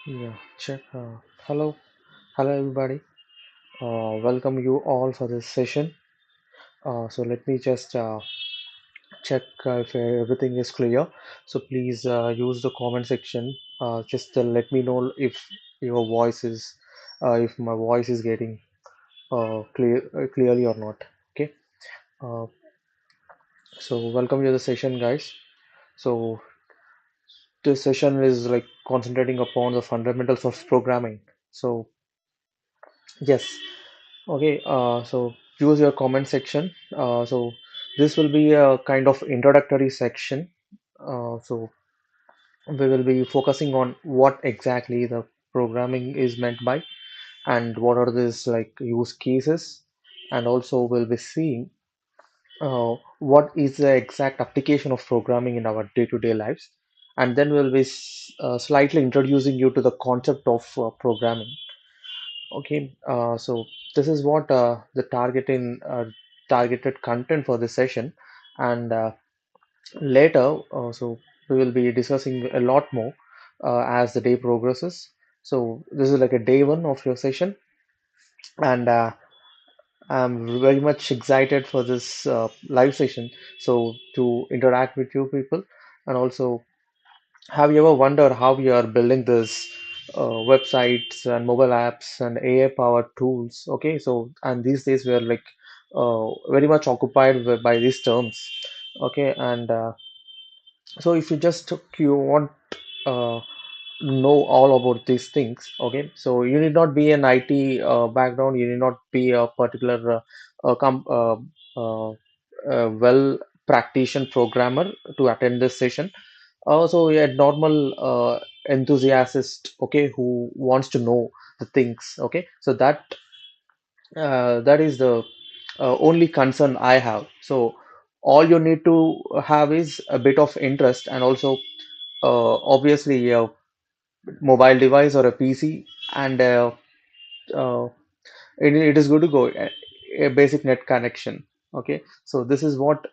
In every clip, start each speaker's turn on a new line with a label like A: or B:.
A: Yeah, check. Hello everybody. Welcome you all for this session. So let me just check if everything is clear. So please use the comment section. Just let me know if your voice is, if my voice is getting clearly or not. Okay. Uh, so welcome to the session, guys. So this session is like concentrating upon the fundamentals of programming. So yes. Okay, so use your comment section. So this will be a kind of introductory section. So we will be focusing on what exactly the programming is meant by and what are these like use cases, and also we'll be seeing what is the exact application of programming in our day-to-day lives, and then we'll be slightly introducing you to the concept of programming. Okay, so this is what the targeted content for this session, and later, so we will be discussing a lot more as the day progresses. So this is like a day one of your session, and I'm very much excited for this live session. So to interact with you people, and also have you ever wondered how we are building this websites and mobile apps and AI-powered tools? Okay, so and these days we are like very much occupied by these terms. Okay, and so if you want uh, know all about these things, okay, so you need not be an IT background, you need not be a particular well practitioner programmer to attend this session. Also, a normal enthusiast, okay, who wants to know the things, okay. So that is the only concern I have. So all you need to have is a bit of interest, and also obviously a mobile device or a PC, and uh, it is good to go. A basic net connection. Okay, so this is what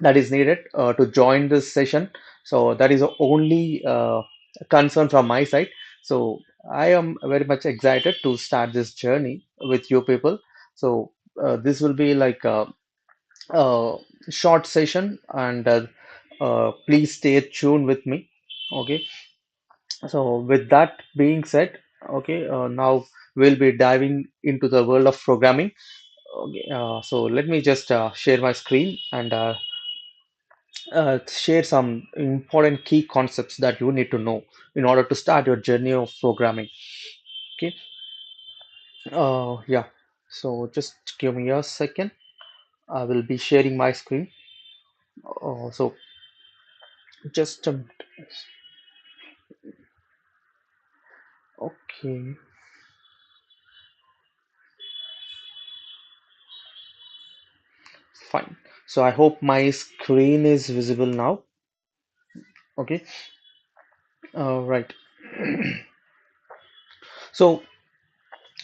A: that is needed to join this session. So that is the only concern from my side. So I am very much excited to start this journey with you people. So this will be like a short session, and please stay tuned with me. Okay. So with that being said, okay, now we'll be diving into the world of programming. Okay, so let me just share my screen and share some important key concepts that you need to know in order to start your journey of programming. Okay. Yeah. So just give me a second. I will be sharing my screen. So just a minute. Okay. Fine. So I hope my screen is visible now. Okay. Right. So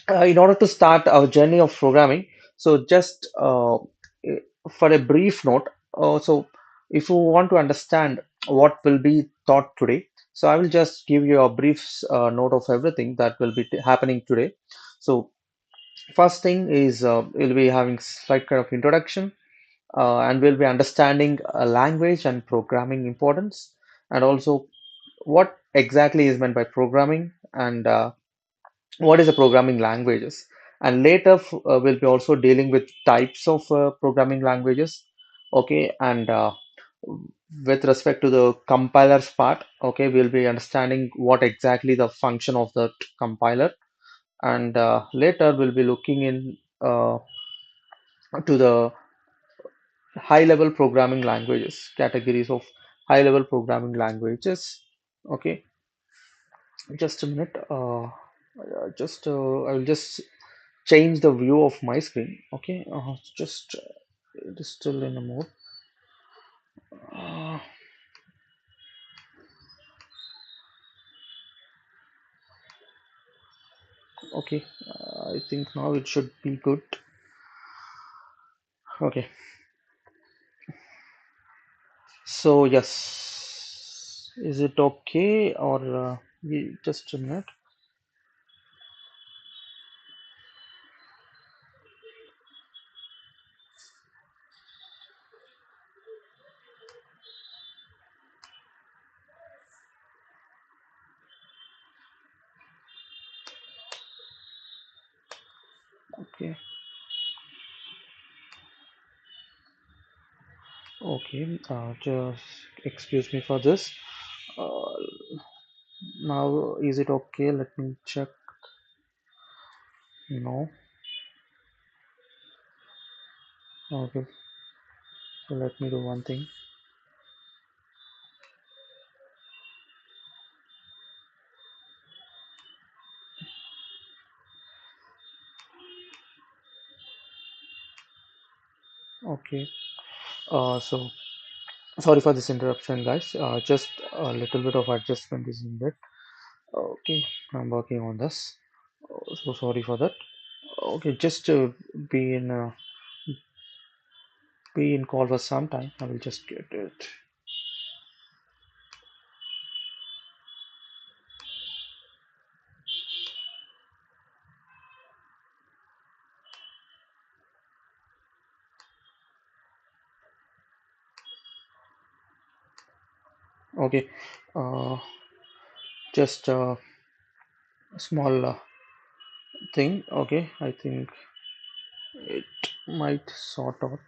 A: in order to start our journey of programming, so just for a brief note, so if you want to understand what will be taught today, so I will just give you a brief note of everything that will be happening today. So first thing is we'll be having slight kind of introduction, and we'll be understanding language and programming importance, and also what exactly is meant by programming, and what is the programming languages. And later we'll be also dealing with types of programming languages. Okay, and with respect to the compilers part, okay, we'll be understanding what exactly the function of the compiler. And later we'll be looking in to the high level programming languages, categories of high level programming languages. Okay, just a minute. Just I will just change the view of my screen. Okay, just it is still in a mode. Uh, okay, I think now it should be good. Okay, so yes, is it okay or? Just a minute. Okay. Okay. Just excuse me for this. Uh, Now, is it okay? Let me check. No. Okay. So let me do one thing. Okay. So sorry for this interruption, guys. Just a little bit of adjustment is needed. Okay. I'm working on this. So sorry for that. Okay. Just be in uh, be in call for some time. I will just get it. Okay. Uh, just a small thing. Okay. I think it might sort out.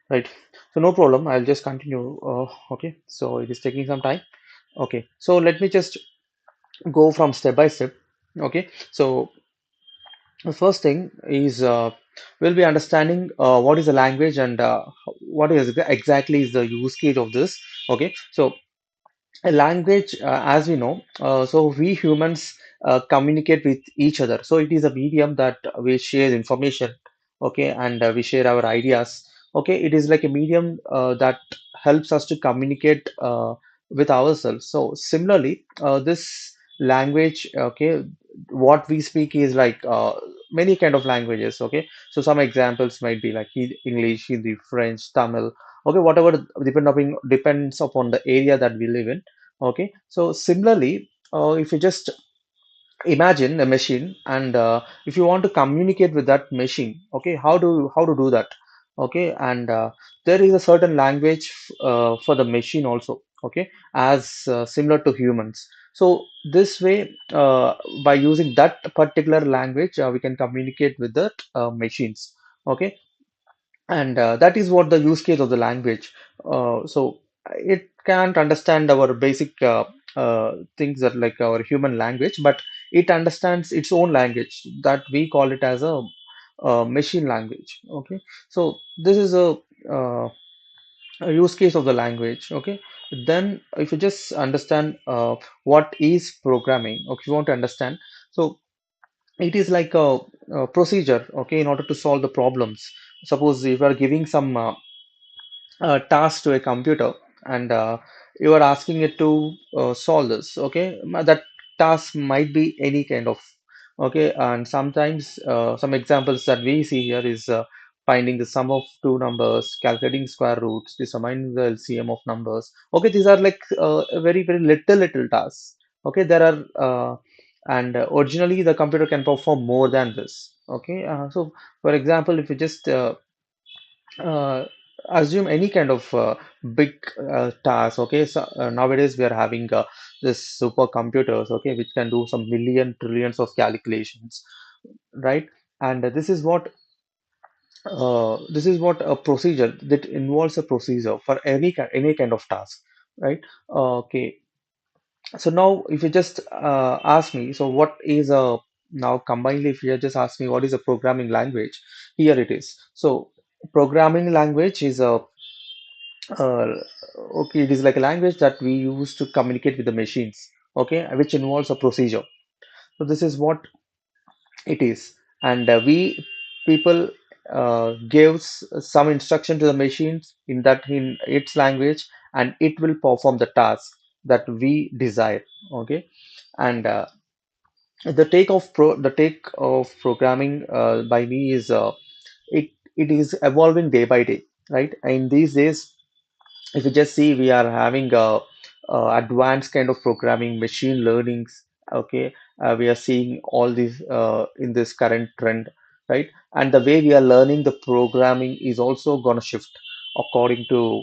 A: Right. So no problem. I'll just continue. Okay. So it is taking some time. Okay. So let me just go from step by step. Okay. So the first thing is we'll be understanding what is a language and what is exactly is the use case of this. Okay. So a language, as we know, so we humans communicate with each other. So it is a medium that we share information, okay, and we share our ideas. Okay, it is like a medium that helps us to communicate with ourselves. So similarly, this language, okay, what we speak is like many kind of languages. Okay, so some examples might be like English, Hindi, French, Tamil. Okay, whatever depends upon the area that we live in. Okay, so similarly, if you just imagine a machine and if you want to communicate with that machine, okay, how to do that? Okay, and there is a certain language for the machine also, okay, as similar to humans. So this way, by using that particular language, we can communicate with the machines. Okay, and that is what the use case of the language. So it can't understand our basic things that like our human language, but it understands its own language that we call it as a machine language. Okay, so this is uh, a use case of the language. Okay, then if you just understand what is programming, okay, if you want to understand, so it is like a procedure, okay, in order to solve the problems. Suppose if you are giving some task to a computer and you are asking it to solve this, okay, that task might be any kind of, okay, and sometimes some examples that we see here is finding the sum of two numbers, calculating square roots, determining the LCM of numbers. Okay, these are like very little tasks. Okay, there are and originally the computer can perform more than this. Okay, so for example, if you just uh, assume any kind of big task. Okay, so nowadays we are having this supercomputers, okay, which can do some million trillions of calculations, right? And this is what a procedure that involves a procedure for any kind of task, right? Okay, so now if you just ask me, so what is a now combined, if you just ask me what is a programming language, here it is. So programming language is a uh, okay, it is like a language that we use to communicate with the machines, okay, which involves a procedure. So this is what it is, and we people gives some instruction to the machines in that in its language, and it will perform the task that we desire. Okay, and the take of programming by me is it is evolving day by day, right? In these days, if you just see, we are having advanced kind of programming, machine learnings. Okay, we are seeing all these in this current trend, right? And the way we are learning the programming is also gonna shift according to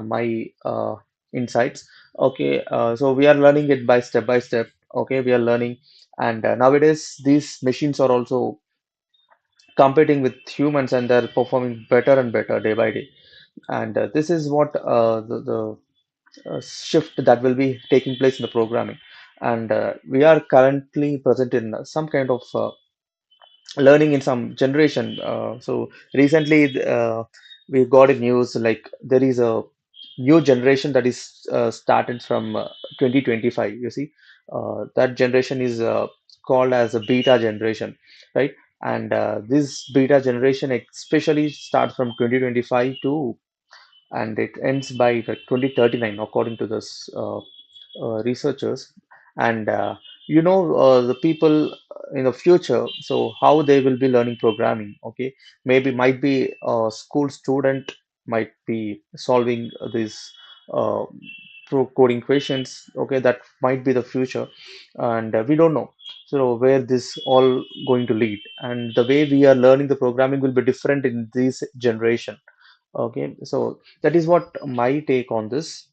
A: my insights. Okay, so we are learning it by step by step. Okay, we are learning, and nowadays these machines are also competing with humans, and they're performing better and better day by day. And this is what the shift that will be taking place in the programming. And we are currently present in some kind of learning in some generation. So recently, we got a news like there is a new generation that is started from 2025. You see, that generation is called as a beta generation, right? And this beta generation especially starts from 2025 to, and it ends by the 2039 according to this researchers. And the people in the future, so how they will be learning programming. Okay, maybe might be a school student might be solving these uh, pro coding questions. Okay, that might be the future, and we don't know so where this all going to lead, and the way we are learning the programming will be different in this generation. Okay, so that is what my take on this.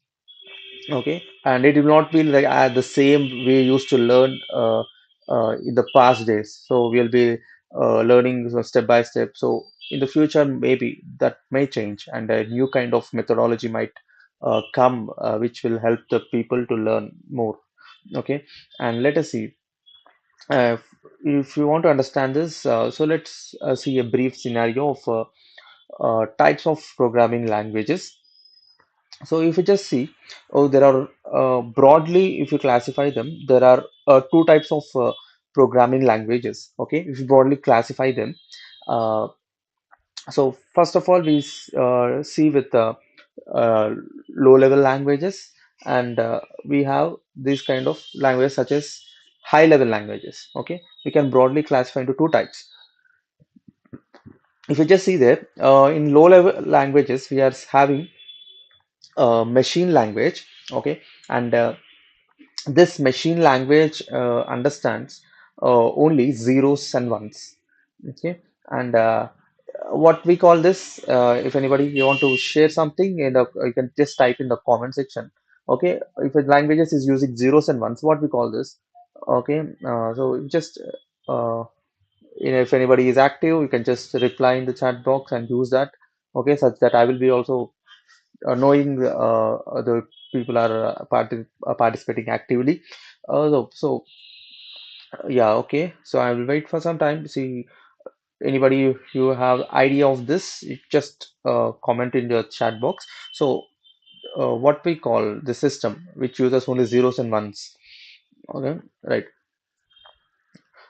A: Okay, and it will not be like the same we used to learn in the past days. So we'll be learning step by step. So in the future, maybe that may change, and a new kind of methodology might come, which will help the people to learn more. Okay, and let us see. Uh, if you want to understand this, so let's see a brief scenario of types of programming languages. So if you just see, oh, there are broadly, if you classify them, there are two types of programming languages. Okay, if you broadly classify them, uh, so first of all, we see with low-level languages, and we have these kind of languages such as high-level languages. Okay, we can broadly classify into two types. If you just see there, in low-level languages, we are having machine language. Okay, and this machine language understands only zeros and ones. Okay, and what we call this, if anybody you want to share something, you can just type in the comment section. Okay, if a languages is using zeros and ones, what we call this? Okay, so just uh, if anybody is active, you can just reply in the chat box and use that. Okay, such that I will be also knowing the people are participating actively. Yeah, okay. So I will wait for some time to see anybody if you have idea of this, you just comment in the chat box. So what we call the system which uses only zeros and ones. Okay, right.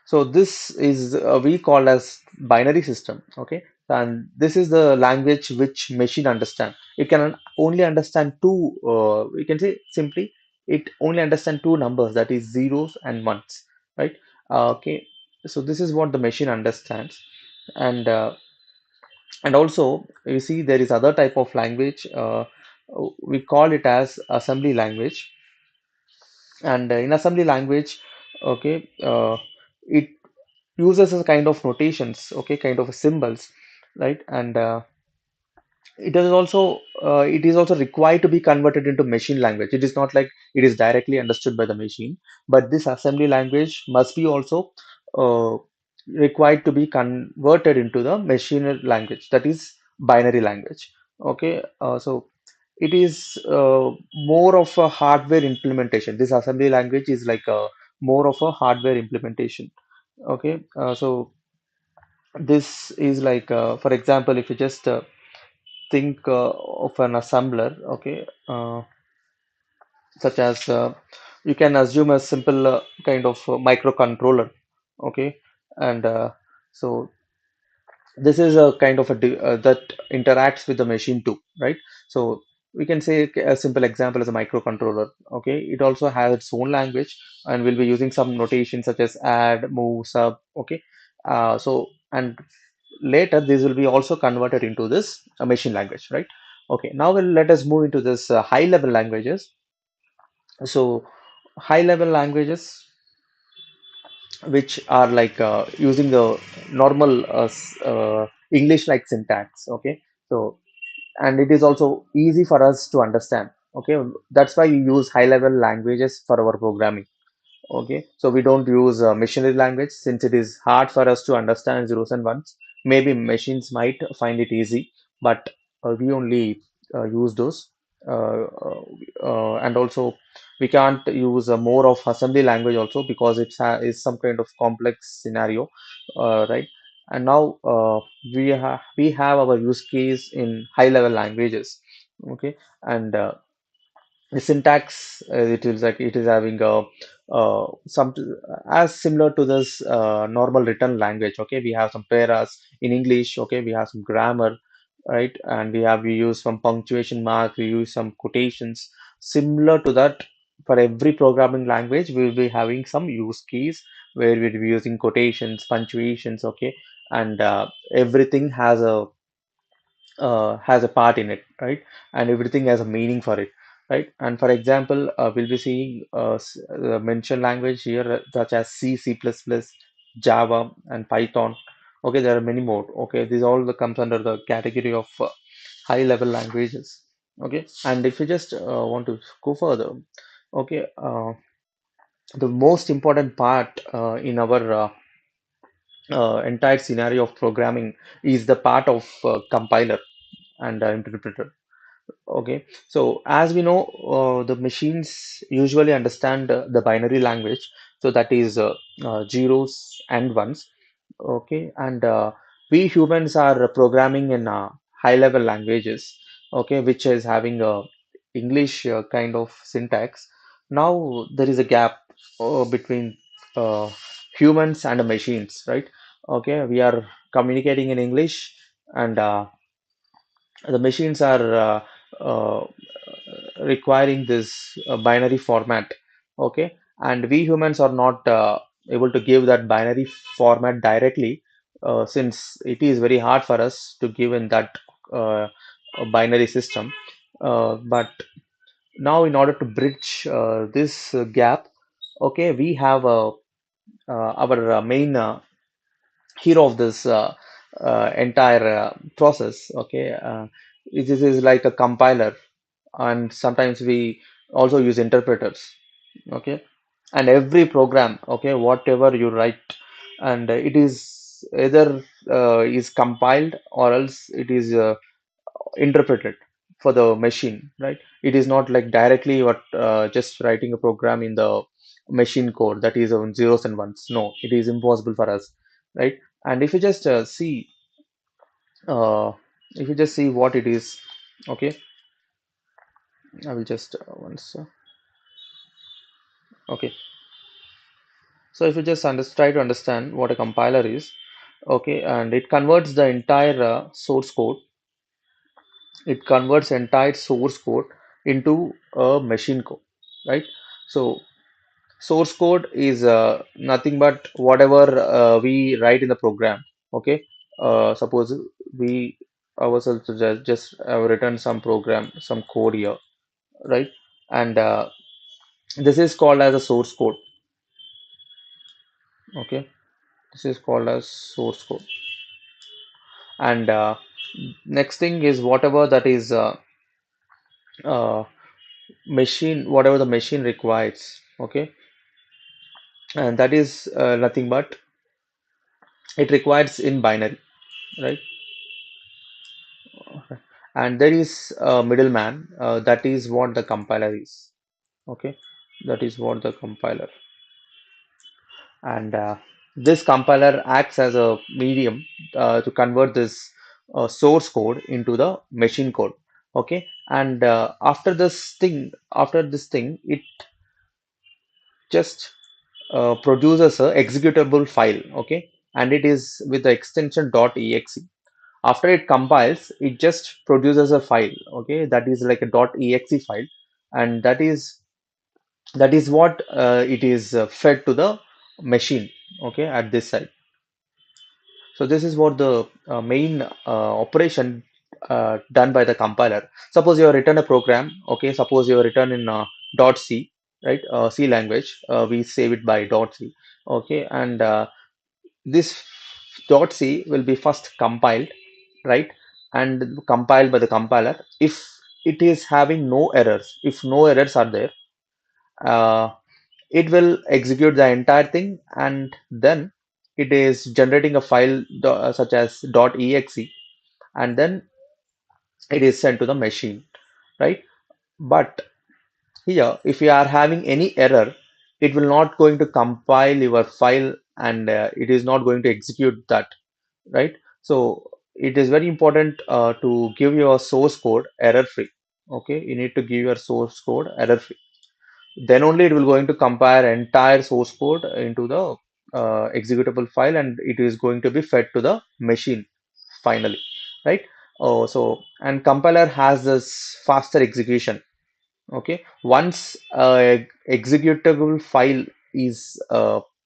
A: So this is we call as binary system. Okay, and this is the language which machine understand. It can only understand two. We can say simply, it only understand two numbers, that is zeros and ones. Right. Okay. So this is what the machine understands, and also you see there is other type of language. We call it as assembly language, and in assembly language, okay, it uses a kind of notations, okay, kind of symbols, right? And it is also required to be converted into machine language. It is not like it is directly understood by the machine, but this assembly language must be also uh, required to be converted into the machine language, that is binary language. Okay, so it is more of a hardware implementation. This assembly language is like a more of a hardware implementation. Okay, so this is like, for example, if you just think of an assembler, okay, such as you can assume a simple kind of microcontroller, okay, and so this is a kind of that interacts with the machine too, right? So we can say a simple example is a microcontroller. Okay, it also has its own language, and we'll be using some notation such as add, move, sub. Okay, so and later this will be also converted into this machine language, right? Okay, now let us move into this high level languages. So high level languages which are like using the normal English like syntax. Okay, so and it is also easy for us to understand. Okay, that's why we use high level languages for our programming. Okay, so we don't use machinery language since it is hard for us to understand zeros and ones. Maybe machines might find it easy, but we only use those. And also, we can't use more of assembly language also because is some kind of complex scenario, right? And now we have our use case in high level languages. Okay, and the syntax it is like it is having a some as similar to this normal written language. Okay, we have some paras in English. Okay, we have some grammar, right? And we use some punctuation mark, we use some quotations. Similar to that, for every programming language we will be having some use case where we'll be using quotations, punctuations. Okay, and everything has a part in it, right? And everything has a meaning for it, right? And for example, we'll be seeing mention language here such as C, C++, Java, and Python. Okay, there are many more. Okay, these all comes under the category of high level languages. Okay, and if you just want to go further, okay, the most important part in our entire scenario of programming is the part of compiler and interpreter. Okay, so as we know, the machines usually understand the binary language, so that is zeros and ones. Okay, and we humans are programming in high-level languages. Okay, which is having a English kind of syntax. Now there is a gap between uh, humans and machines, right? Okay, we are communicating in English, and the machines are requiring this binary format. Okay, and we humans are not able to give that binary format directly, since it is very hard for us to give in that uh, binary system. But now in order to bridge this gap, okay, we have our main hero of this entire process. Okay, this is like a compiler, and sometimes we also use interpreters. Okay, and every program, okay, whatever you write, and it is either is compiled or else it is interpreted for the machine, right? It is not like directly what just writing a program in the machine code that is on zeros and ones. No, it is impossible for us, right? And uh, if you just see what it is, okay, I will just once okay. So if you just try to understand what a compiler is, okay, and it converts the entire source code, it converts entire source code into a machine code, right? So source code is nothing but whatever we write in the program. Okay, suppose we ourselves just have written some program, some code here, right? And this is called as a source code. Okay, this is called as source code. And next thing is whatever that is uh, machine, whatever the machine requires. Okay, and that is nothing but it requires in binary, right? And there is a middleman, that is what the compiler is. Okay, that is what the compiler. And this compiler acts as a medium to convert this source code into the machine code. Okay, and after this thing it just produces a executable file. Okay, and it is with the extension .exe. After it compiles, it just produces a file. Okay, that is like a .exe file, and that is what it is fed to the machine. Okay, at this side. So this is what the main operation done by the compiler. Suppose you have written a program. Okay, suppose you have written in .c. right? C language, we save it by dot C. Okay, and this dot C will be first compiled, right? And compiled by the compiler. If it is having no errors, if no errors are there, uh, it will execute the entire thing, and then it is generating a file such as .exe, and then it is sent to the machine, right? But here, if you are having any error, it will not going to compile your file, and it is not going to execute that, right? So it is very important to give your source code error free. Okay, you need to give your source code error free. Then only it will going to compile entire source code into the executable file, and it is going to be fed to the machine finally, right? Oh, so and compiler has this faster execution. Okay, once executable file is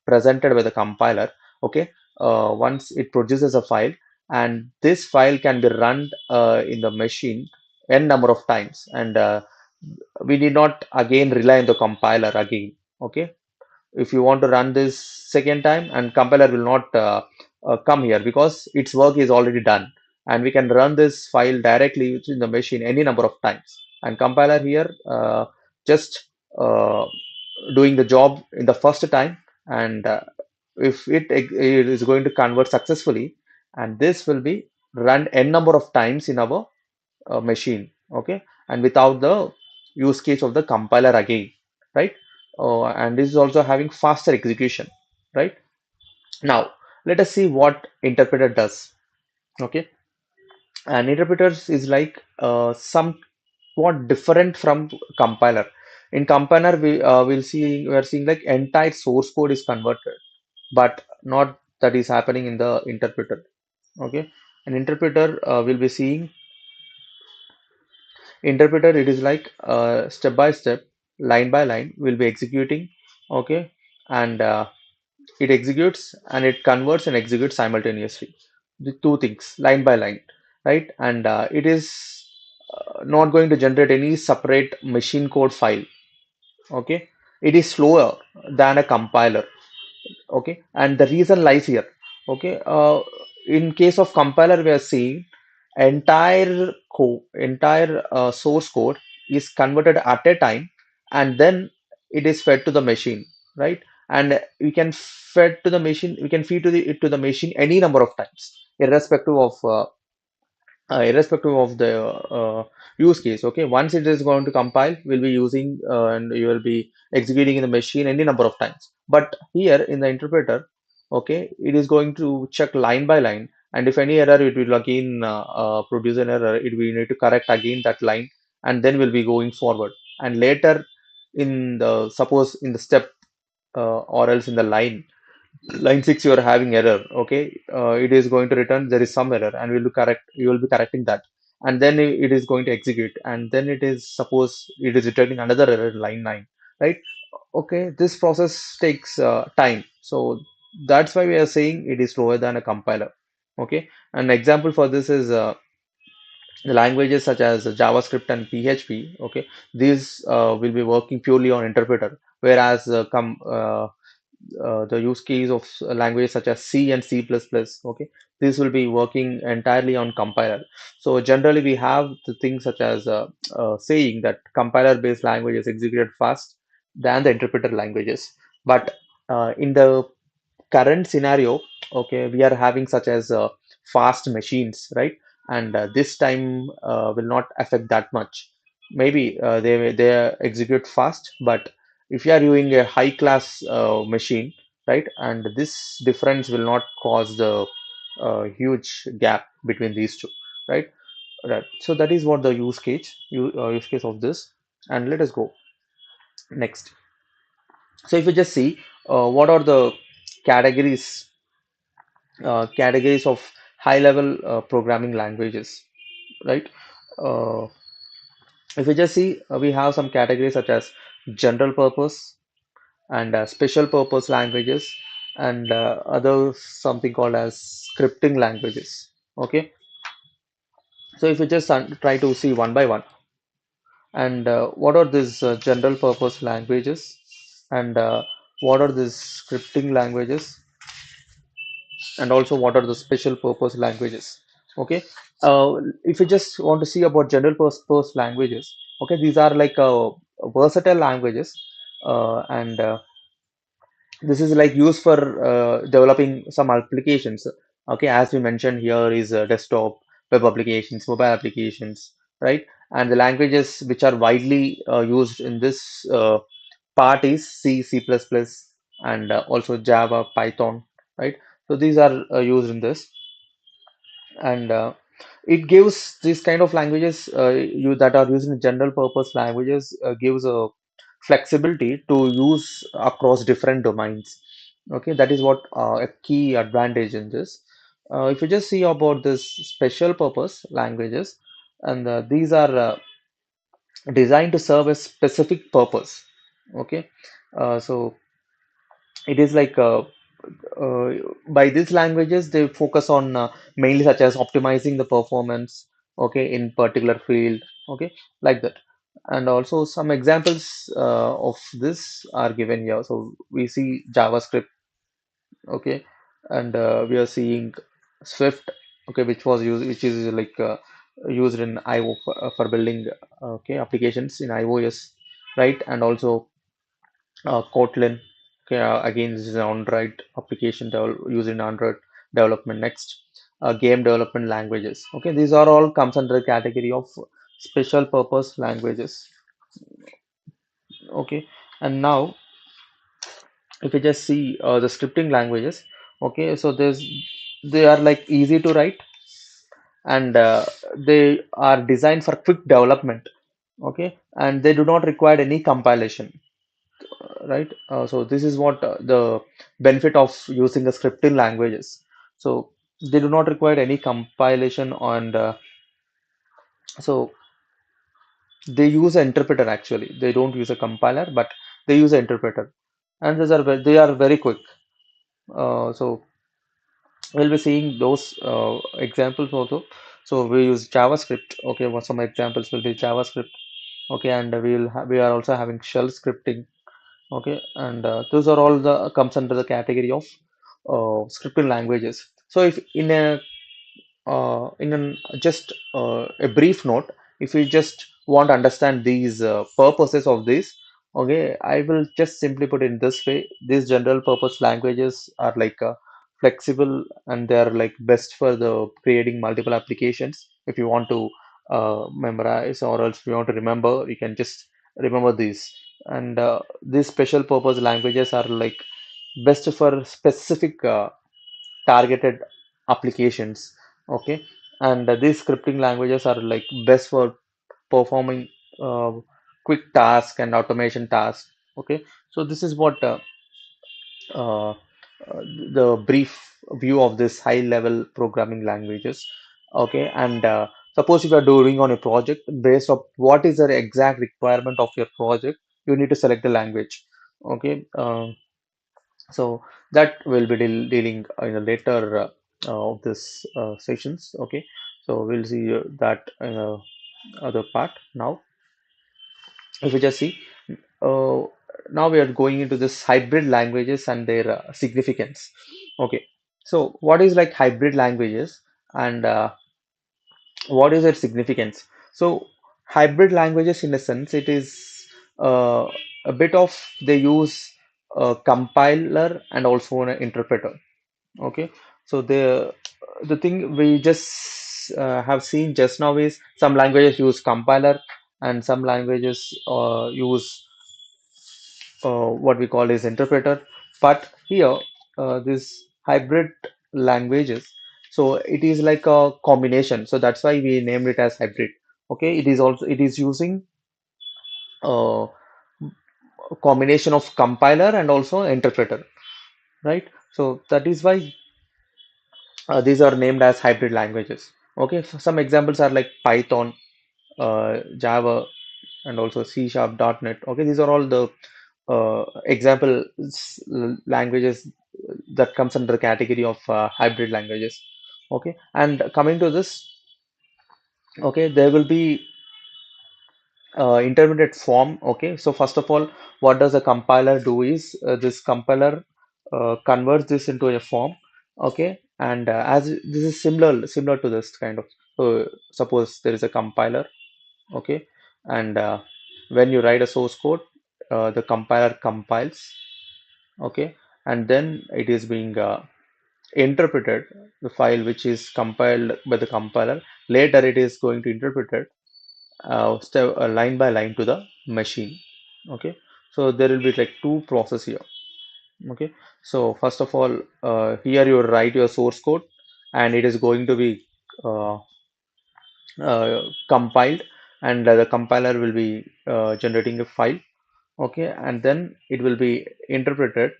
A: presented by the compiler, okay, once it produces a file, and this file can be run in the machine n number of times, and we need not again rely on the compiler again. Okay, if you want to run this second time, and compiler will not come here because its work is already done, and we can run this file directly in the machine any number of times, and compiler here just uh, doing the job in the first time, and if it is going to convert successfully, and this will be run n number of times in our machine, okay, and without the use case of the compiler again, right? And this is also having faster execution, right? Now let us see what interpreter does. Okay, and interpreters is like somewhat different from compiler. In compiler, we are seeing like entire source code is converted, but not that is happening in the interpreter. Okay, an interpreter will be seeing interpreter, it is like step by step, line by line will be executing. Okay, and it executes and it converts and executes simultaneously, the two things line by line, right? And it is not going to generate any separate machine code file. Okay, it is slower than a compiler. Okay, and the reason lies here. Okay, in case of compiler, we are seeing entire source code is converted at a time, and then it is fed to the machine, right? And we can feed to it to the machine any number of times, irrespective of the use case. Okay, once it is going to compile, we'll be using and you will be executing in the machine any number of times. But here in the interpreter, okay, it is going to check line by line, and if any error, it will again produce an error. It will need to correct again that line, and then we'll be going forward. And later, in the suppose in the step or else in the line 6 you are having error. Okay, it is going to return there is some error, and you will be correcting that, and then it is going to execute, and then it is suppose it is returning another error in line 9, right? Okay, this process takes time, so that's why we are saying it is slower than a compiler. Okay, an example for this is the languages such as JavaScript and PHP. Okay, these will be working purely on interpreter, whereas the use case of languages such as C and C++, okay, this will be working entirely on compiler. So generally we have the things such as saying that compiler based languages execute fast than the interpreter languages. But in the current scenario, okay, we are having such as fast machines, right? And this time will not affect that much. Maybe they execute fast, but if you are using a high class machine, right, and this difference will not cause the huge gap between these two, right? Right. So that is what the use case of this. And let us go next. So if you just see what are the categories categories of high level programming languages, right? uh, if you just see we have some categories such as general purpose and special purpose languages, and other something called as scripting languages. Okay, so if you just try to see one by one, And what are these general purpose languages, and what are these scripting languages, and also what are the special purpose languages. Okay, if you just want to see about general purpose languages, okay, these are like versatile languages, and this is like used for developing some applications. Okay, as we mentioned here is desktop, web applications, mobile applications, right? And the languages which are widely used in this part is C, C++, and also Java, Python, right? So these are used in this, and it gives these kind of languages you that are used in general purpose languages gives a flexibility to use across different domains. Okay, that is what a key advantage in this. If you just see about this special purpose languages, and these are designed to serve a specific purpose. Okay, so it is like uh, by these languages they focus on mainly such as optimizing the performance, okay, in particular field, okay, like that. And also some examples of this are given here. So we see JavaScript, okay, and we are seeing Swift, okay, which is like used in IO for building okay applications in iOS, right? And also Kotlin. Okay, again, this is an Android application used in Android development. Next, game development languages. Okay, these are all comes under the category of special purpose languages. Okay, and now if you just see the scripting languages, okay, so they are like easy to write, and they are designed for quick development. Okay, and they do not require any compilation, right? So this is what the benefit of using the scripting languages. So they do not require any compilation, and so they use an interpreter actually. They don't use a compiler, but they use an interpreter, and they are very quick. So we'll be seeing those examples also. So we use JavaScript. Okay, what some examples will be JavaScript. Okay, and we are also having shell scripting. Okay, and those are all the comes under the category of scripting languages. So if in an just a brief note, if you just want to understand these purposes of this, okay, I will just simply put it this way: these general purpose languages are like flexible, and they are like best for the creating multiple applications. If you want to memorize, or else if you want to remember, you can just remember these. And these special purpose languages are like best for specific targeted applications. Okay, and these scripting languages are like best for performing uh, quick task and automation tasks. Okay, so this is what uh, the brief view of this high level programming languages. Okay, and suppose if you are doing on a project based of what is the exact requirement of your project, you need to select the language. Okay, so that will be dealing in a later of this sessions. Okay, so we'll see that in a other part. Now if you just see, uh, now we are going into this hybrid languages and their significance. Okay, so what is like hybrid languages, and what is its significance? So hybrid languages, in a sense, it is a bit of they use a compiler and also an interpreter. Okay, so the thing we just have seen just now is some languages use compiler, and some languages use what we call is interpreter. But here, this hybrid languages, so it is like a combination. So that's why we named it as hybrid. Okay, it is using a combination of compiler and also interpreter, right? So that is why these are named as hybrid languages. Okay, so some examples are like Python, Java, and also C Sharp, .NET. Okay, these are all the example languages that comes under the category of hybrid languages. Okay, and coming to this, okay, there will be intermediate form. Okay, so first of all, what does a compiler do is this compiler converts this into a form. Okay, and as this is similar to this kind of, suppose there is a compiler. Okay, and when you write a source code, the compiler compiles. Okay, and then it is being interpreted, the file which is compiled by the compiler. Later it is going to interpret it line by line to the machine. Okay, so there will be like two process here. Okay, so first of all, here you write your source code, and it is going to be uh, compiled, and the compiler will be generating a file. Okay, and then it will be interpreted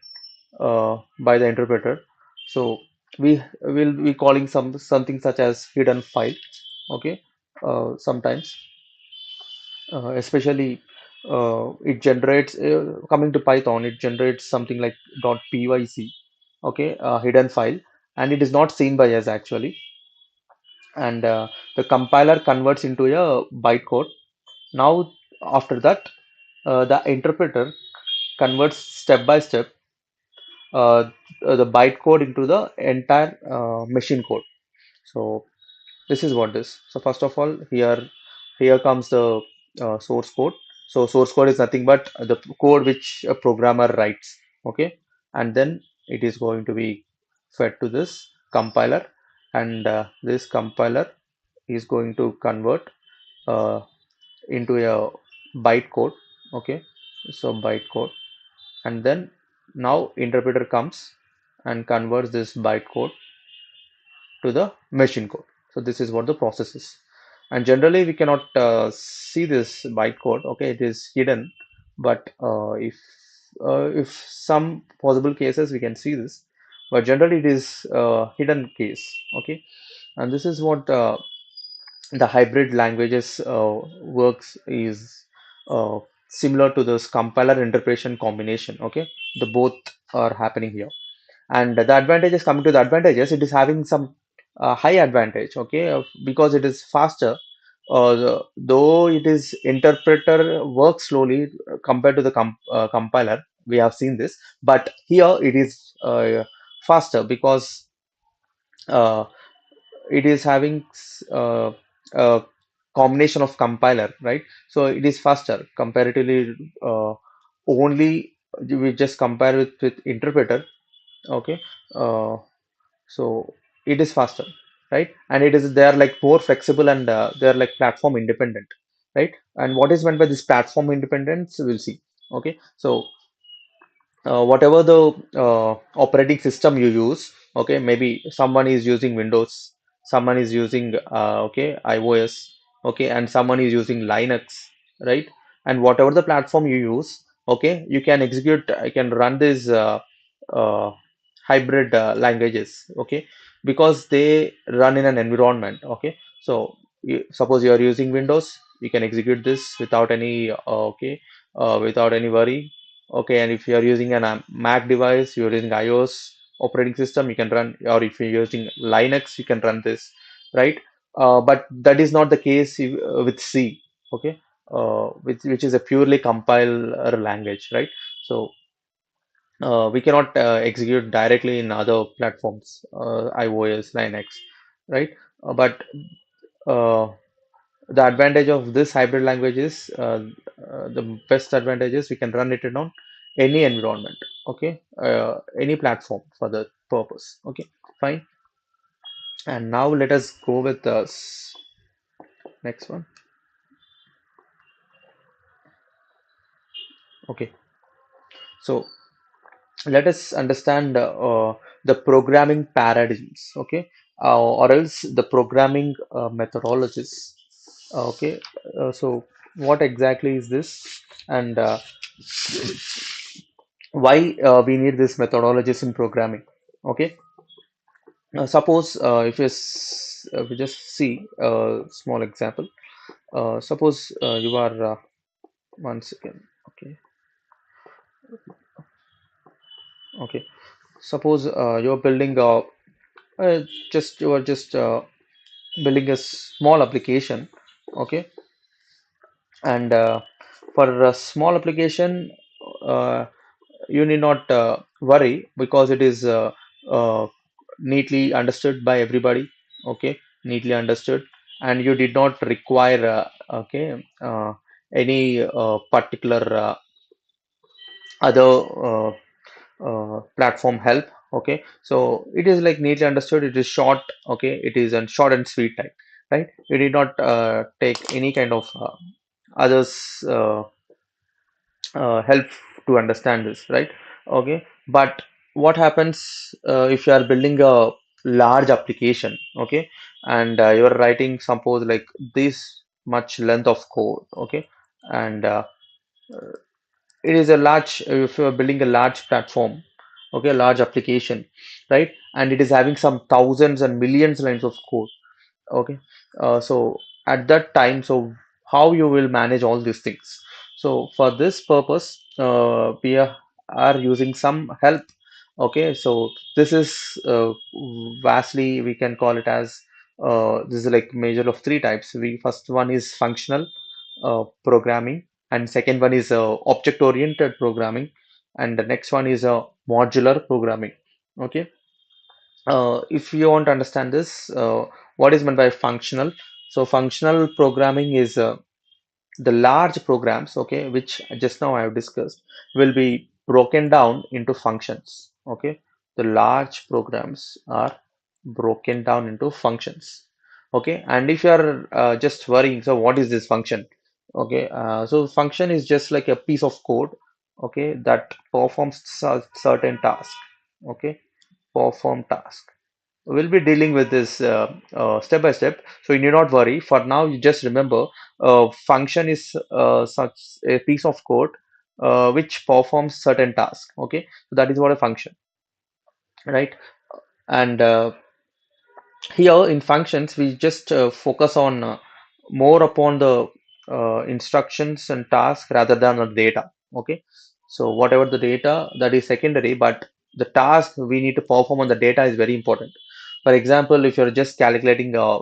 A: by the interpreter. So we will be calling something such as hidden file. Okay, sometimes especially it generates coming to Python, it generates something like .pyc. Okay, hidden file, and it is not seen by us actually. And the compiler converts into a bytecode. Now after that, the interpreter converts step by step uh, the bytecode into the entire machine code. So this is what this. So first of all, here comes the source code. So source code is nothing but the code which a programmer writes. Okay, and then it is going to be fed to this compiler, and this compiler is going to convert uh, into a bytecode. Okay, so bytecode, and then now interpreter comes and converts this bytecode to the machine code. So this is what the process is. And generally we cannot see this bytecode. Okay, it is hidden. But if some possible cases we can see this, but generally it is hidden case. Okay, and this is what the hybrid languages works is similar to this compiler interpretation combination. Okay, the both are happening here. And the advantages, coming to the advantages, it is having some high advantage. Okay, because it is faster. Though it is interpreter works slowly compared to the compiler, we have seen this, but here it is faster because uh, it is having a combination of compiler, right? So it is faster comparatively. Only we just compare with interpreter. Okay, uh, so it is faster, right? And it is, they are like more flexible, and they are like platform independent, right? And what is meant by this platform independence, we'll see. Okay, so whatever the operating system you use. Okay, maybe someone is using Windows, someone is using okay, iOS. Okay, and someone is using Linux, right? And whatever the platform you use, okay, you can execute, I can run this uh, hybrid languages. Okay, because they run in an environment. Okay, so suppose you are using Windows, you can execute this without any okay, without any worry. Okay, and if you are using an Mac device, you're using iOS operating system, you can run, or if you're using Linux, you can run this, right? But that is not the case with C. Okay, which is a purely compiler language, right? So we cannot execute directly in other platforms, iOS, Linux, right? But uh, the advantage of this hybrid language is the best advantage is we can run it on any environment. Okay, any platform for the purpose. Okay, fine. And now let us go with the next one. Okay, so let us understand the programming paradigms. Okay, or else the programming methodologies. Okay, so what exactly is this, and why we need this methodologies in programming? Okay, suppose if we just see a small example. Suppose you are one second. Okay, okay. Suppose you're building a just you are just building a small application. Okay, And for a small application, uh, you need not worry because it is uh, neatly understood by everybody. Okay, neatly understood, and you did not require any particular other platform help. Okay, so it is like neatly understood, it is short. Okay, it is a short and sweet type, right? You did not take any kind of others help to understand this, right? Okay, but what happens if you are building a large application, okay, and you are writing suppose like this much length of code, okay, and it is a large, if you are building a large platform, okay, a large application, right, and it is having some thousands and millions lines of code. Okay, so at that time, so how you will manage all these things? So for this purpose, we are using some help. Okay, so this is vastly we can call it as this is like major of three types. We first one is functional programming, and second one is object-oriented programming, and the next one is modular programming. Okay, if you want to understand this, what is meant by functional? So functional programming is the large programs, okay, which just now I have discussed, will be broken down into functions. Okay, the large programs are broken down into functions. Okay, and if you are just worrying, so what is this function? Okay, so function is just like a piece of code, okay, that performs certain task. Okay, perform task. We'll be dealing with this step by step, so you need not worry. For now, you just remember function is such a piece of code which performs certain task. Okay, so that is what a function, right? And here in functions, we just focus on more upon the instructions and tasks rather than the data. Okay, so whatever the data, that is secondary, but the task we need to perform on the data is very important. For example, if you're just calculating a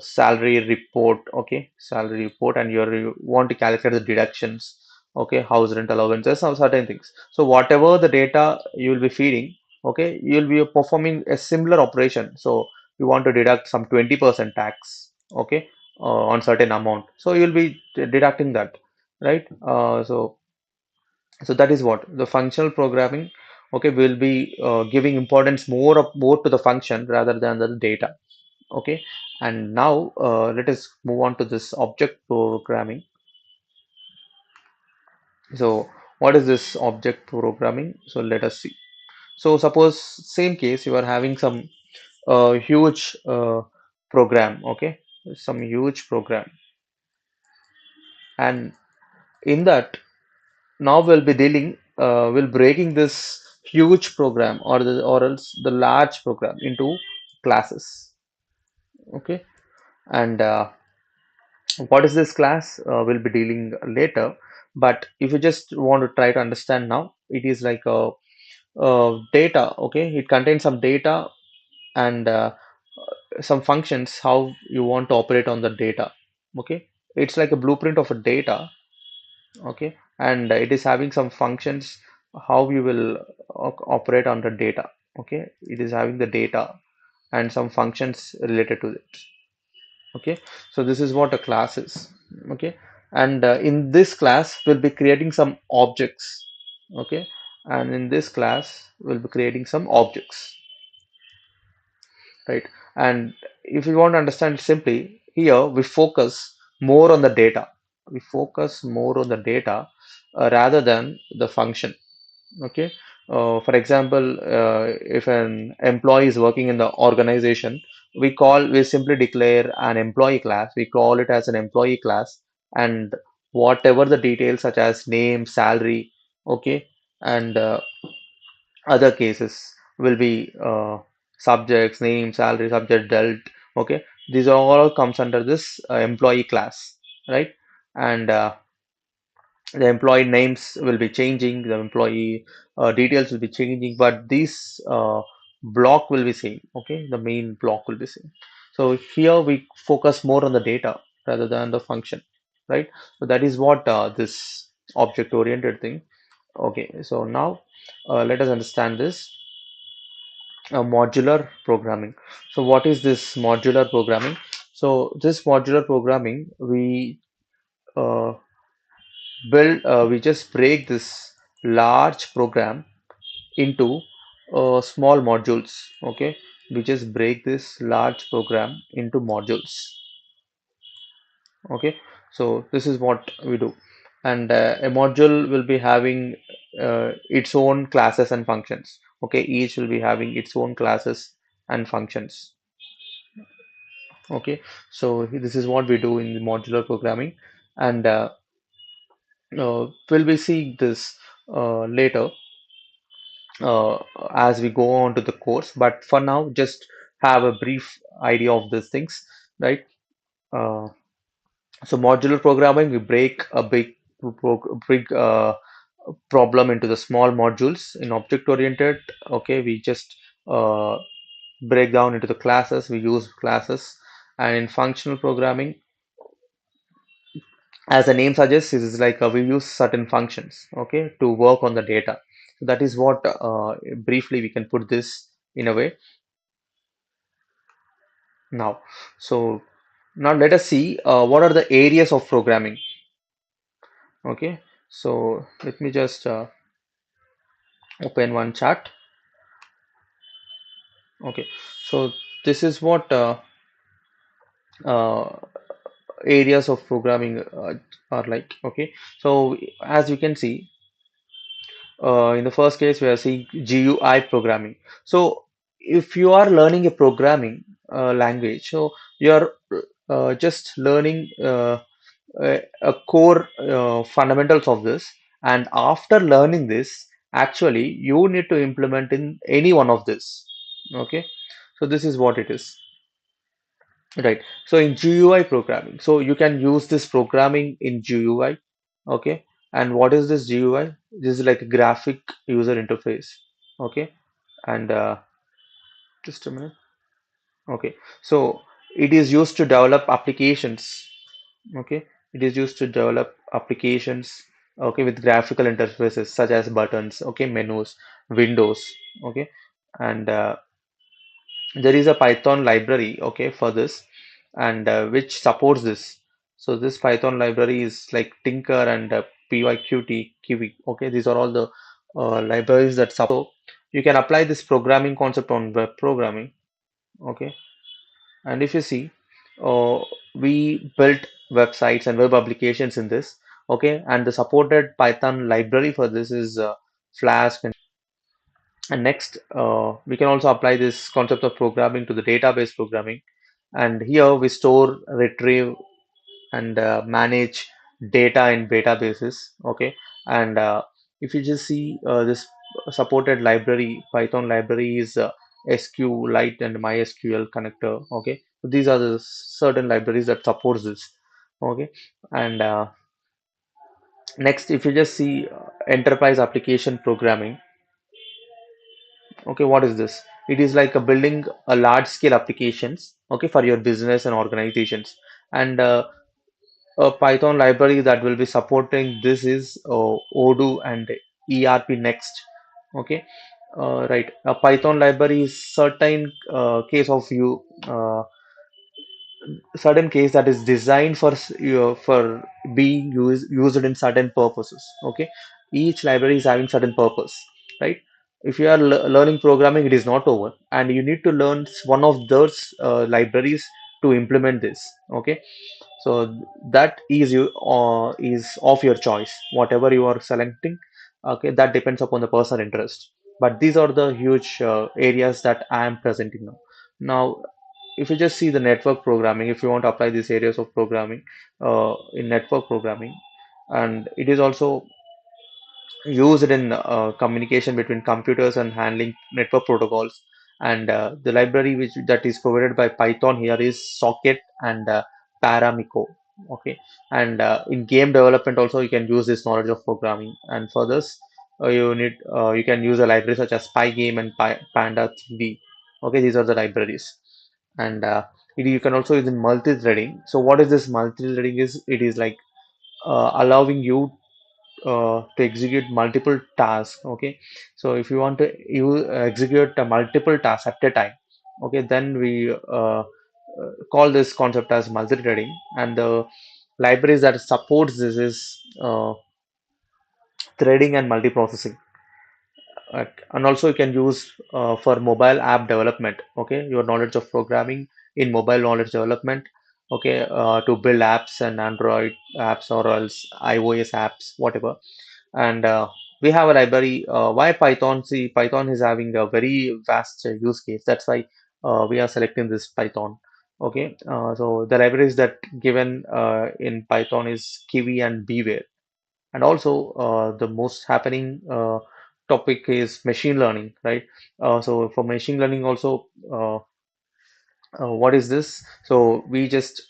A: salary report, okay, salary report, and you want to calculate the deductions, okay, house rent allowances, some certain things. So whatever the data you will be feeding, okay, you'll be performing a similar operation. So you want to deduct some 20% tax, okay, on certain amount. So you'll be deducting that, right? So that is what the functional programming, okay, will be giving importance more to the function rather than the data. Okay, and now let us move on to this object programming. So what is this object programming? So let us see. So suppose same case, you are having some huge program, okay, some huge program, and in that now we'll be dealing, we'll breaking this huge program or else the large program into classes. Okay, and what is this class? We'll be dealing later. But if you just want to try to understand now, it is like a data. Okay, it contains some data and some functions how you want to operate on the data. Okay, it's like a blueprint of a data. Okay, and it is having some functions how you will operate on the data. Okay, it is having the data and some functions related to it. Okay, so this is what a class is. Okay, and in this class we'll be creating some objects. Okay, and in this class we'll be creating some objects, right? And if you want to understand simply, here we focus more on the data. We focus more on the data rather than the function. Okay. For example, if an employee is working in the organization, we simply declare an employee class. We call it as an employee class, and whatever the details such as name, salary, okay, and other cases will be subjects, name, salary, subject, dealt. Okay, these all comes under this employee class, right? And the employee names will be changing, the employee details will be changing, but this block will be same. Okay, the main block will be same. So here we focus more on the data rather than the function. right? So that is what this object-oriented thing. Okay, so now let us understand this modular programming. So what is this modular programming? So this modular programming, uh, we just break this large program into small modules. Okay, we just break this large program into modules. Okay, so this is what we do, and a module will be having its own classes and functions. Okay, each will be having its own classes and functions. Okay, so this is what we do in the modular programming, and we'll be seeing this later uh, as we go on to the course. But for now, just have a brief idea of these things, right? Uh, so modular programming, we break a big problem into the small modules. In object oriented, okay, we just uh, break down into the classes. We use classes, and in functional programming, as the name suggests, it is like we use certain functions, okay, to work on the data. So that is what briefly we can put this in a way now. So now let us see what are the areas of programming. Okay, so let me just open one chart. Okay, so this is what uh, areas of programming are like. Okay, so as you can see, in the first case, we are seeing GUI programming. So, if you are learning a programming language, so you are just learning a core fundamentals of this, and after learning this, actually, you need to implement in any one of this. Okay, so this is what it is. Right. So in GUI programming, so you can use this programming in GUI. Okay. And what is this GUI? This is like a graphic user interface. Okay. And just a minute. Okay. So it is used to develop applications. Okay. It is used to develop applications. Okay, with graphical interfaces such as buttons. Okay, menus, windows. Okay, and there is a Python library, okay, for this, and which supports this. So this Python library is like Tinker and PyQt, Kiwi. Okay, these are all the libraries that support. You can apply this programming concept on web programming. Okay, and if you see, uh, we built websites and web applications in this. Okay, and the supported Python library for this is Flask. And next, we can also apply this concept of programming to the database programming. And here we store, retrieve, and manage data in databases. Okay. And if you just see this supported library, Python library is SQLite and MySQL connector. Okay. So these are the certain libraries that supports this. Okay. And next, if you just see enterprise application programming. Okay, what is this? It is like a building a large scale applications, okay, for your business and organizations. And a Python library that will be supporting this is Odoo and ERP Next. Okay, right. A Python library is certain case of you certain case that is designed for for being used in certain purposes. Okay, each library is having certain purpose, right? If you are learning programming, it is not over, and you need to learn one of those libraries to implement this. Okay, so that is of your choice, whatever you are selecting. Okay, that depends upon the personal interest, but these are the huge areas that I am presenting now. Now, if you just see the network programming, if you want to apply these areas of programming in network programming, and it is also used in communication between computers and handling network protocols. And the library which that is provided by Python here is Socket and Paramico. Okay, and in game development also you can use this knowledge of programming. And for this, you can use a library such as Pygame and Panda 3D. Okay, these are the libraries. And you can also use in multi-threading. So what is this multi-threading? Is it is like allowing you to execute multiple tasks. Okay, so if you want to execute multiple tasks at a time, okay, then we call this concept as multi-threading. And the libraries that supports this is threading and multiprocessing. And also you can use for mobile app development, okay, your knowledge of programming in mobile knowledge development, okay, to build apps and Android apps or else iOS apps, whatever. And we have a library. Why Python? See, Python is having a very vast use case. That's why we are selecting this Python. Okay, so the libraries that given in Python is Kiwi and Beware. And also the most happening topic is machine learning, right? So for machine learning also, what is this? So we just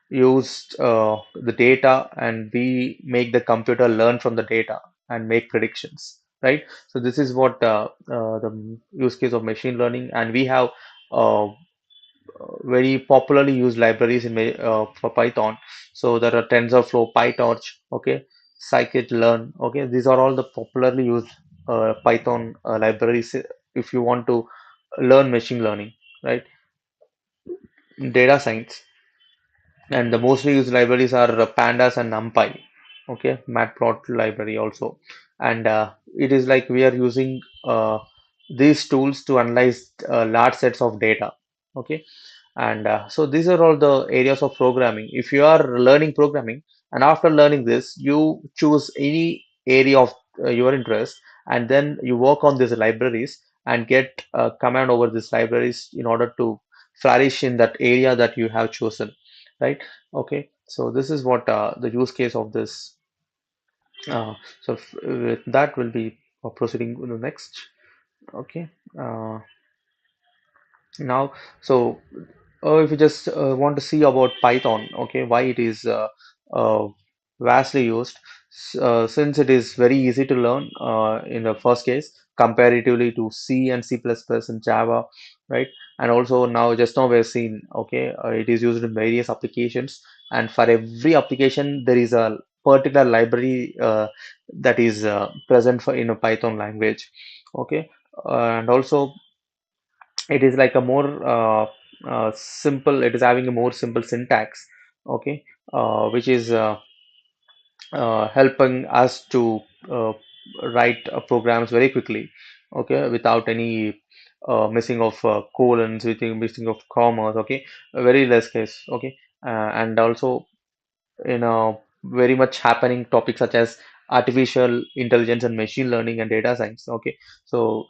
A: used the data and we make the computer learn from the data and make predictions, right? So this is what the use case of machine learning. And we have uh, very popularly used libraries for Python. So there are TensorFlow, PyTorch, okay, scikit-learn, okay. These are all the popularly used Python libraries if you want to learn machine learning, right? Data science. And the mostly used libraries are Pandas and NumPy. Okay, Matplot library also. And it is like we are using these tools to analyze large sets of data. Okay, and so these are all the areas of programming. If you are learning programming and after learning this, you choose any area of your interest and then you work on these libraries and get command over these libraries in order to flourish in that area that you have chosen, right? Okay, so this is what the use case of this. With that, we'll be proceeding to the next. Okay. Uh, Now, so if you just want to see about Python, okay, why it is uh, vastly used, since it is very easy to learn in the first case, comparatively to C and C++ and Java, right? And also now, just now we're seeing, okay, it is used in various applications, and for every application, there is a particular library that is present for in a Python language, okay, and also it is like a more simple, it is having a more simple syntax, okay, which is helping us to uh, write programs very quickly, okay, without any missing of colons, without missing of commas, okay, a very less case, okay, and also very much happening topics such as artificial intelligence and machine learning and data science. Okay, so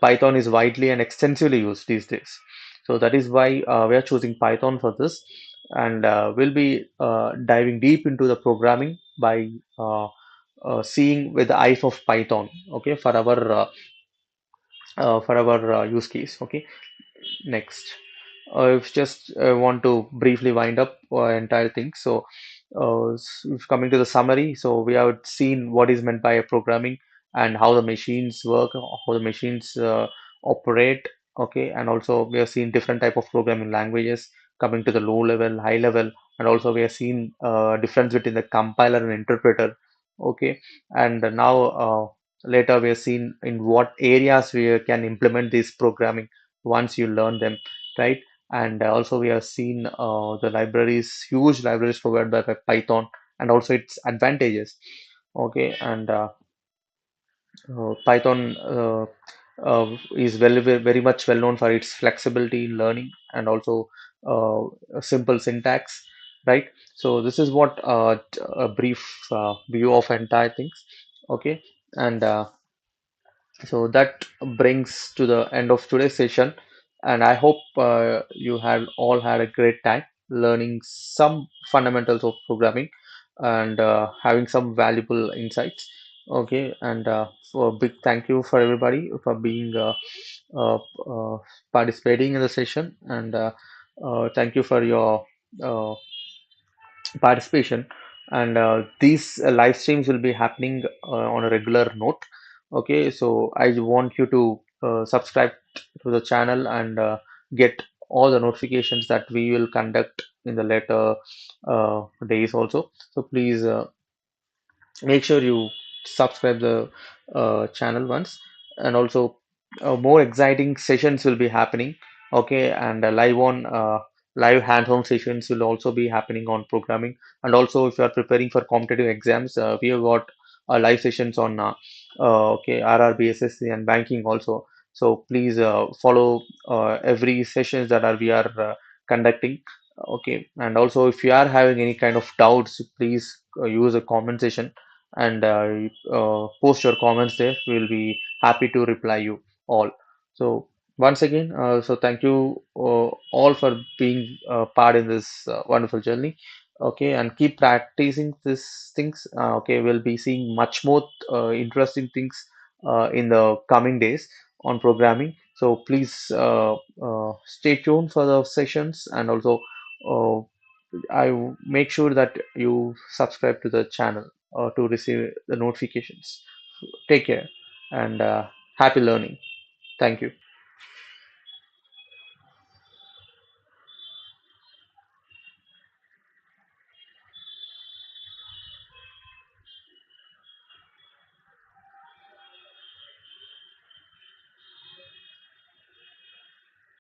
A: Python is widely and extensively used these days. So that is why we are choosing Python for this, and we'll be diving deep into the programming by seeing with the eyes of Python. Okay, for our use case. Okay, next. If just want to briefly wind up entire thing. So, coming to the summary, so we have seen what is meant by a programming and how the machines work, how the machines operate. Okay, and also we have seen different type of programming languages coming to the low level, high level, and also we have seen difference between the compiler and interpreter. Okay, and now later we have seen in what areas we can implement this programming once you learn them, right? And also we have seen the libraries, huge libraries provided by Python, and also its advantages. Okay, and Python is very much well known for its flexibility in learning and also a simple syntax, right? So this is what a brief view of entire things. Okay, and so that brings to the end of today's session, and I hope you had all had a great time learning some fundamentals of programming and having some valuable insights. Okay, and so a big thank you for everybody for being uh, uh, participating in the session, and thank you for your uh, participation. And these live streams will be happening on a regular note. Okay, so I want you to subscribe to the channel and get all the notifications that we will conduct in the later days also. So please make sure you subscribe the channel once, and also more exciting sessions will be happening. Okay, and live hands-on sessions will also be happening on programming. And also, if you are preparing for competitive exams, we have got live sessions on okay, RRB, SSC, and banking also. So please follow every sessions that are we are conducting. Okay, and also if you are having any kind of doubts, please use a comment section and post your comments there. We will be happy to reply you all. So once again, so thank you all for being part in this wonderful journey. Okay, and keep practicing these things. Okay, we'll be seeing much more interesting things in the coming days on programming. So please stay tuned for the sessions, and also uh, make sure that you subscribe to the channel to receive the notifications. Take care and happy learning. Thank you.